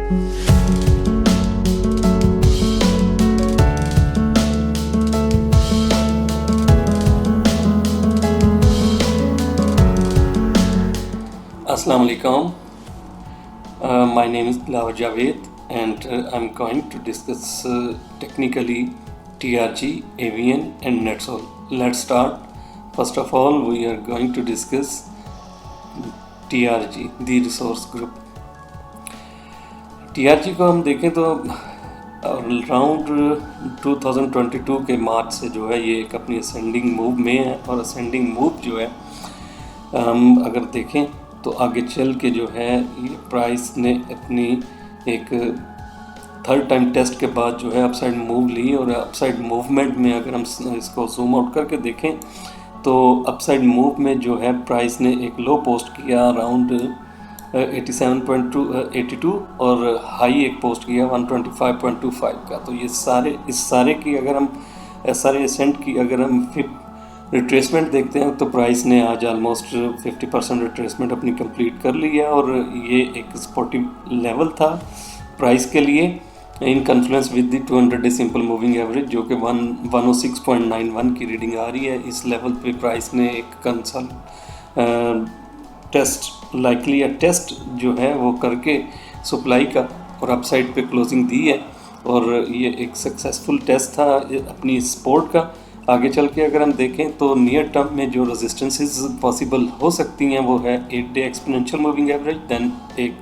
Assalamu alaikum. My name is Dilawar Javed and I'm going to discuss technically TRG, AVN and NetSol. Let's start. First of all, we are going to discuss TRG, the resource group. TRG को हम देखें तो around 2022 के मार्च से जो है ये एक अपनी असेंडिंग मूव में है, और असेंडिंग मूव जो है हम अगर देखें तो आगे चल के जो है ये प्राइस ने अपनी एक थर्ड टाइम टेस्ट के बाद जो है अपसाइड मूव ली, और अपसाइड मूवमेंट में अगर हम इसको जूम आउट करके देखें तो अपसाइड मूव में जो है प्राइस ने एक लो पोस्ट किया अराउंड 87.82 और हाई एक पोस्ट किया 125.25 का। तो ये इस सारे की अगर हम सारे एसेंट की अगर हम रिट्रेसमेंट देखते हैं तो प्राइस ने आज ऑलमोस्ट 50% रिट्रेसमेंट अपनी कंप्लीट कर ली है, और ये एक सपोर्टिव लेवल था प्राइस के लिए in confluence with the 200 day simple moving average, जो कि 106.91 की रीडिंग आ रही है। इस लेवल पे प्राइस ने एक लाइकली टेस्ट जो है वो करके सप्लाई का और अपसाइड पे क्लोजिंग दी है, और ये एक सक्सेसफुल टेस्ट था अपनी सपोर्ट का। आगे चल के अगर हम देखें तो नियर टर्म में जो रेजिस्टेंसेस पॉसिबल हो सकती हैं वो है 8 day exponential moving average, then एक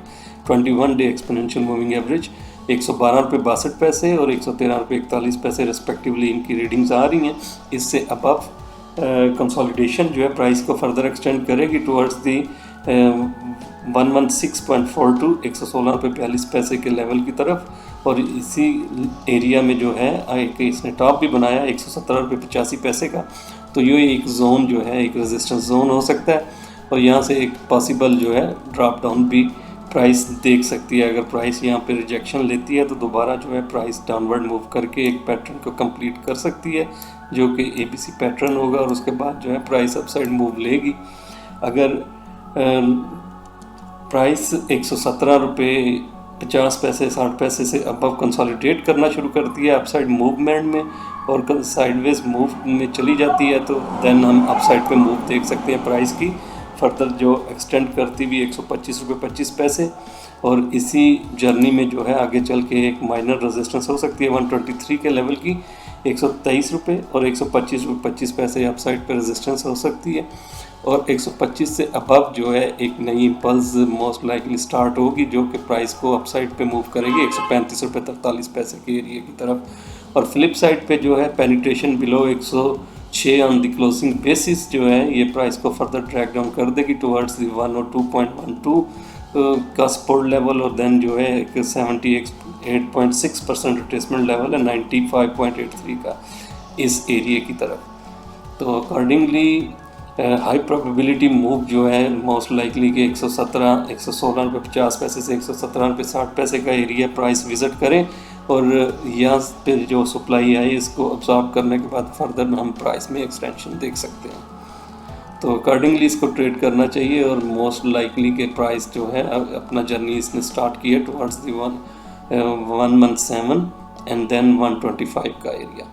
21 डे एक्सपोनेंशियल मूविंग एवरेज 112 रुपये 62 पैसे और 113 रुपये 41 पैसे रिस्पेक्टिवली इनकी रीडिंग्स आ रही हैं। इससे अबव कंसोलिडेशन जो है प्राइस को फर्दर एक्सटेंड करेगी टुवर्ड्स दी 116.42 116 रुपये 42 पैसे के लेवल की तरफ, और इसी एरिया में जो है एक इसने टॉप भी बनाया 117 रुपये 85 पैसे का। तो ये एक जोन जो है एक रेजिस्टेंस जोन हो सकता है, और यहाँ से एक पॉसिबल जो है ड्रॉप डाउन भी प्राइस देख सकती है। अगर प्राइस यहाँ पे रिजेक्शन लेती है तो दोबारा जो है प्राइस डाउनवर्ड मूव करके एक पैटर्न को कंप्लीट कर सकती है, जो कि ABC पैटर्न होगा, और उसके बाद जो है प्राइस अपसाइड मूव लेगी। अगर प्राइस 117 रुपये 50 पैसे 60 पैसे से अबव कंसोलिडेट करना शुरू करती है अपसाइड मूवमेंट में और साइडवेज मूव में चली जाती है, तो देन हम अपसाइड पे मूव देख सकते हैं प्राइस की फर्दर जो एक्सटेंड करती हुई 125 रुपये 25 पैसे। और इसी जर्नी में जो है आगे चल के एक माइनर रेजिस्टेंस हो सकती है 123 के लेवल की 123 रुपये और 125 रुपये 25 पैसे अपसाइड पे रेजिस्टेंस हो सकती है, और 125 से अबव जो है एक नई इम्पल्स मोस्ट लाइकली स्टार्ट होगी, जो कि प्राइस को अपसाइड पे मूव करेगी 135 रुपये 43 पैसे के एरिया की तरफ। और फ्लिप साइड पे जो है penetration below 106 on the closing basis जो है ये प्राइस को फर्दर ड्रैग डाउन कर देगी टुवर्ड्स द 102.12 का सपोर्ट लेवल, और देन जो है एक 78.6% रिट्रेसमेंट लेवल है 95.83 का इस एरिया की तरफ। तो अकॉर्डिंगली हाई प्रोबेबिलिटी मूव जो है मोस्ट लाइकली कि 116 रुपये 50 पैसे से 117 रुपये 60 पैसे का एरिया प्राइस विज़िट करें, और यहाँ पे जो सप्लाई आई इसको अब्जॉर्ब करने के बाद फर्दर हम प्राइस में एक्सटेंशन देख सकते हैं। तो अकॉर्डिंगली इसको ट्रेड करना चाहिए, और मोस्ट लाइकली के प्राइस जो है अपना जर्नी इसने स्टार्ट किया टुवर्ड्स दी 117 एंड देन 125 का एरिया।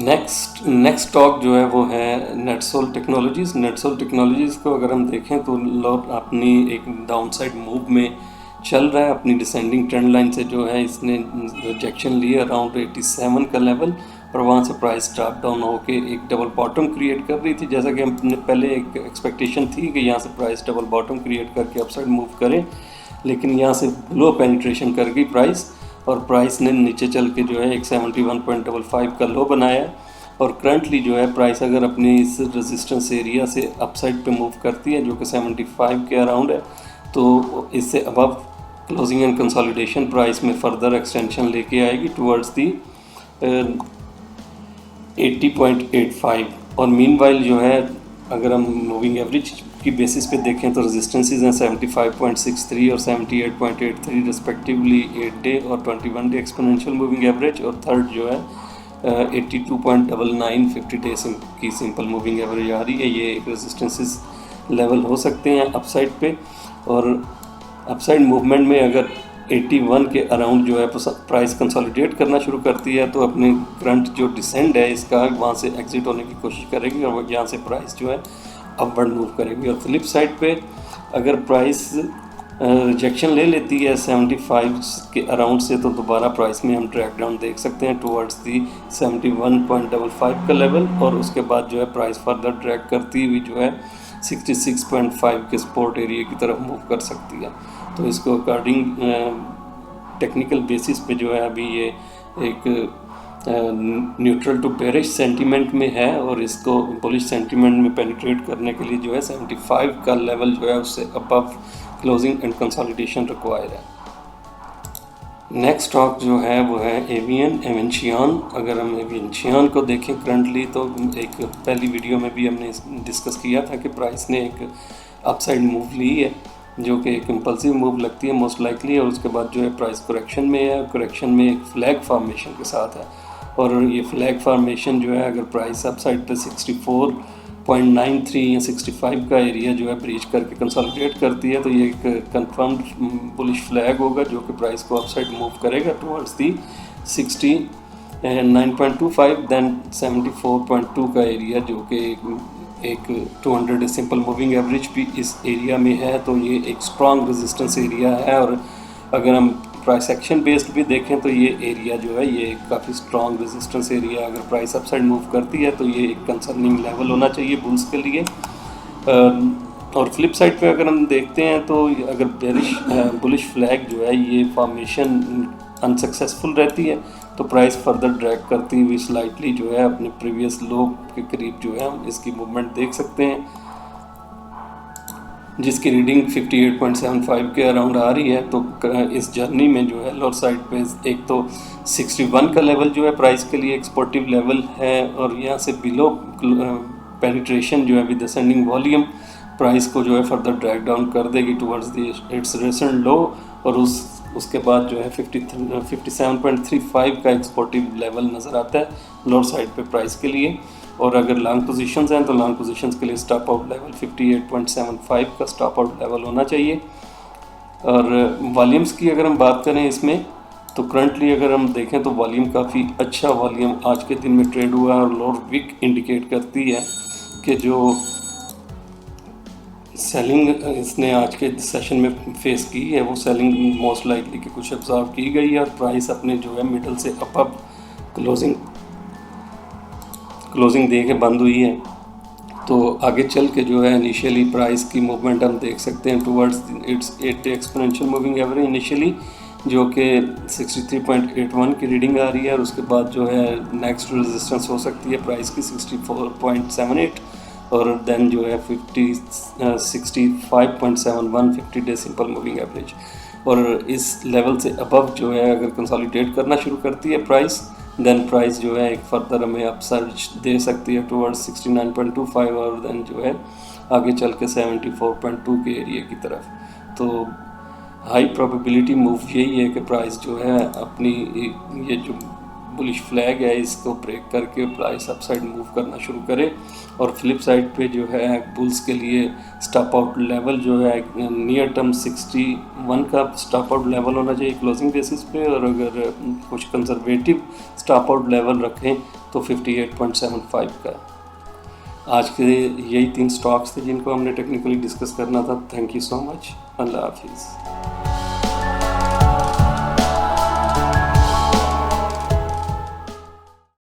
नेक्स्ट स्टॉक जो है वो है नेटसोल टेक्नोलॉजीज़। नेटसोल टेक्नोलॉजीज़ को अगर हम देखें तो लोग अपनी एक डाउनसाइड मूव में चल रहा है, अपनी डिसेंडिंग ट्रेंड लाइन से जो है इसने रिजेक्शन लिए अराउंड 87 का लेवल, और वहाँ से प्राइस ड्रॉप डाउन होके एक डबल बॉटम क्रिएट कर रही थी, जैसा कि हमने पहले एक एक्सपेक्टेशन थी कि यहाँ से प्राइस डबल बॉटम क्रिएट करके अपसाइड मूव करे, लेकिन यहाँ से लो पेनिट्रेशन कर गई प्राइस, और प्राइस ने नीचे चल के जो है एक 71.55 का लो बनाया, और करंटली जो है प्राइस अगर अपनी इस रेजिस्टेंस एरिया से अपसाइड पे मूव करती है जो कि 75 के अराउंड है, तो इससे above closing and consolidation price में फर्दर एक्सटेंशन लेके आएगी टुवर्ड्स दी 80.85। और मीनवाइल जो है अगर हम मूविंग एवरेज की बेसिस पे देखें तो रेजिस्टेंसेस हैं 75.63 और 78.83 रिस्पेक्टिवली 8 डे और 21 डे एक्सपोनेंशियल मूविंग एवरेज, और थर्ड जो है 82.99 50 डे की सिंपल मूविंग एवरेज आ रही है। ये एक रेजिस्टेंसेस लेवल हो सकते हैं अपसाइड पे, और अपसाइड मूवमेंट में अगर 81 के अराउंड जो है प्राइस कंसोलिडेट करना शुरू करती है, तो अपने करंट जो डिसेंड है इसका वहाँ से एग्जिट होने की कोशिश करेगी और यहाँ से प्राइस जो है अपवर्ड मूव करेगी। और फ्लिप साइड पे अगर प्राइस रिजेक्शन ले लेती है 75 के अराउंड से, तो दोबारा प्राइस में हम ट्रैक डाउन देख सकते हैं टुवर्ड्स दी 71.55 का लेवल, और उसके बाद जो है प्राइस फर्दर ट्रैक करती हुई जो है 66.5 के सपोर्ट एरिया की तरफ मूव कर सकती है। तो इसको अकॉर्डिंग टेक्निकल बेसिस पे जो है अभी ये एक न्यूट्रल टू बेरिश सेंटीमेंट में है, और इसको बुलिश सेंटीमेंट में पेनिट्रेट करने के लिए जो है 75 का लेवल जो है उससे above closing and consolidation require है। नेक्स्ट स्टॉक जो है वो है एवियन। अगर हम एवियन को देखें करंटली, तो एक पहली वीडियो में भी हमने डिस्कस किया था कि प्राइस ने एक अपसाइड मूव ली है जो कि एक इम्पल्सिव मूव लगती है मोस्ट लाइकली, और उसके बाद जो है प्राइस करेक्शन में है, करेक्शन में एक फ्लैग फॉर्मेशन के साथ है। और ये फ्लैग फॉर्मेशन जो है अगर प्राइस अपसाइड पे 64.93 या 65 का एरिया जो है ब्रीच करके कंसोलिडेट करती है, तो ये एक कंफर्म्ड बुलिश फ्लैग होगा जो कि प्राइस को अपसाइड मूव करेगा टुवर्ड्स दी 69.25 देन 74.2 का एरिया, जो कि एक 200 सिंपल मूविंग एवरेज भी इस एरिया में है, तो ये एक स्ट्रॉन्ग रेजिस्टेंस एरिया है। और अगर हम प्राइस एक्शन बेस्ड भी देखें तो ये एरिया जो है ये काफ़ी स्ट्रॉन्ग रेजिस्टेंस एरिया, अगर प्राइस अपसाइड मूव करती है तो ये एक कंसर्निंग लेवल होना चाहिए बुल्स के लिए। और फ्लिप साइड पे अगर हम देखते हैं तो अगर बेरिश बुलिश फ्लैग जो है ये फॉर्मेशन अनसक्सेसफुल रहती है, तो प्राइस फर्दर ड्रैग करती हुई स्लाइटली जो है अपने प्रीवियस लो के करीब जो है हम इसकी मूवमेंट देख सकते हैं, जिसकी रीडिंग 58.75 के अराउंड आ रही है। तो इस जर्नी में जो है लोअर साइड पे एक तो 61 का लेवल जो है प्राइस के लिए एक्सपोर्टिव लेवल है, और यहाँ से बिलो पेनिट्रेशन जो है विद असेंडिंग वॉल्यूम प्राइस को जो है फर्दर ड्रैग डाउन कर देगी टुवर्ड्स इट्स रिसेंट लो, और उसके बाद जो है 57.35 का एक्सपोर्टिव लेवल नज़र आता है लोअर साइड पे प्राइस के लिए। और अगर लॉन्ग पोजीशंस हैं तो लॉन्ग पोजीशंस के लिए स्टॉप आउट लेवल 58.75 का स्टॉप आउट लेवल होना चाहिए। और वॉल्यूम्स की अगर हम बात करें इसमें, तो करंटली अगर हम देखें तो वॉल्यूम काफ़ी अच्छा वॉल्यूम आज के दिन में ट्रेड हुआ है, और लोअर विक इंडिकेट करती है कि जो सेलिंग इसने आज के सेशन में फेस की है वो सेलिंग मोस्ट लाइकली कि कुछ ऑब्जर्व की गई है, और प्राइस अपने जो है मिडल से अप क्लोजिंग दे के बंद हुई है। तो आगे चल के जो है इनिशियली प्राइस की मूवमेंट हम देख सकते हैं towards it's 8 exponential moving average initially, जो कि 63.81 की रीडिंग आ रही है, और उसके बाद जो है नेक्स्ट रेजिस्टेंस हो सकती है प्राइस की 64.78, और देन जो है 65.71 50 डे सिंपल मूविंग एवरेज। और इस लेवल से अबव जो है अगर कंसोलिडेट करना शुरू करती है प्राइस, देन प्राइस जो है एक फर्दर हमें अपसर्ज दे सकती है टुवर्ड्स 69.25, और देन जो है आगे चल के 74.2 के एरिया की तरफ। तो हाई प्रोबेबिलिटी मूव यही है कि प्राइस जो है अपनी ये जो बुलिश फ्लैग है इसको ब्रेक करके प्राइस अपसाइड मूव करना शुरू करे। और फ्लिप साइड पे जो है बुल्स के लिए स्टॉप आउट लेवल जो है नियर टर्म 61 का स्टॉप आउट लेवल होना चाहिए क्लोजिंग बेसिस पे, और अगर कुछ कंजर्वेटिव स्टॉप आउट लेवल रखें तो 58.75 का। आज के यही 3 स्टॉक्स थे जिनको हमने टेक्निकली डिस्कस करना था। Thank you so much. अल्लाह हाफिज़।